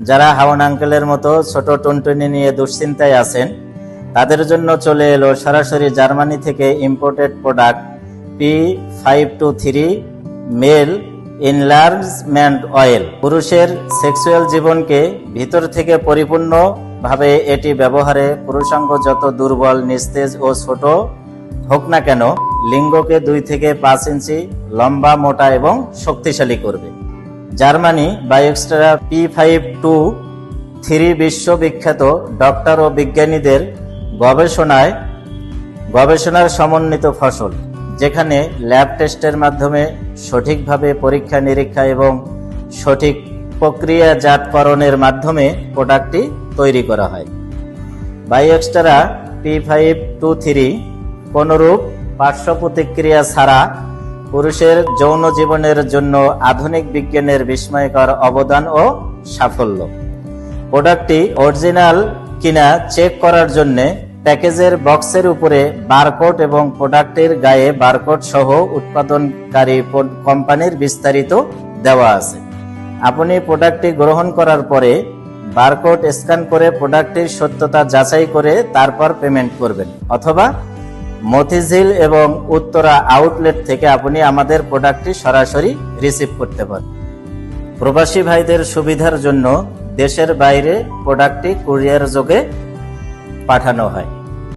যারা হাওন আঙ্কেলের মতো ছোট টুনটুনি নিয়ে দুশ্চিন্তায় আছেন, তাদের জন্য চলে এলো সরাসরি জার্মানি থেকে imported product P523 male enlargement oil. পুরুষের সেক্সুয়াল জীবনকে ভিতর থেকে পরিপূর্ণ ভাবে এটি ব্যবহারে পুরুষাঙ্গ যত দুর্বল, নিস্তেজ ও ছোট হোক না কেন, লিঙ্গকে 2 থেকে 5 ইঞ্চি লম্বা, মোটা এবং শক্তিশালী করবে। জার্মানি বায়োএক্সট্রা P523 বিশ্ববিখ্যাত ডক্টর ও বিজ্ঞানীদের গবেষণার সমন্বিত ফসল, যেখানে ল্যাব টেস্টের মাধ্যমে সঠিকভাবে পরীক্ষা নিরীক্ষা এবং সঠিক প্রক্রিয়াজাতকরণের মাধ্যমে প্রোডাক্টটি তৈরি করা হয়। বায়োএক্সট্রা P523 কোনরূপ পার্শ্ব প্রতিক্রিয়া ছাড়া পুরুষের যৌন জীবনের জন্য আধুনিক বিজ্ঞানের বিস্ময়কর অবদান ও সাফল্য। প্রোডাক্টটি অরিজিনাল কিনা চেক করার জন্য প্যাকেজের বক্সের উপরে বারকোড এবং প্রোডাক্টের গায়ে বারকোড সহ উৎপাদনকারী কোম্পানির বিস্তারিত দেওয়া আছে। আপনি প্রোডাক্টটি গ্রহণ করার পরে বারকোড স্ক্যান করে প্রোডাক্টটির সত্যতা যাচাই করে তারপর পেমেন্ট করবেন, অথবা মতিঝিল এবং উত্তরা আউটলেট থেকে আপনি আমাদের প্রোডাক্টটি সরাসরি রিসিভ করতে পারেন। প্রবাসী ভাইদের সুবিধার জন্য দেশের বাইরে প্রোডাক্টটি কুরিয়ার যোগে পাঠানো হয়।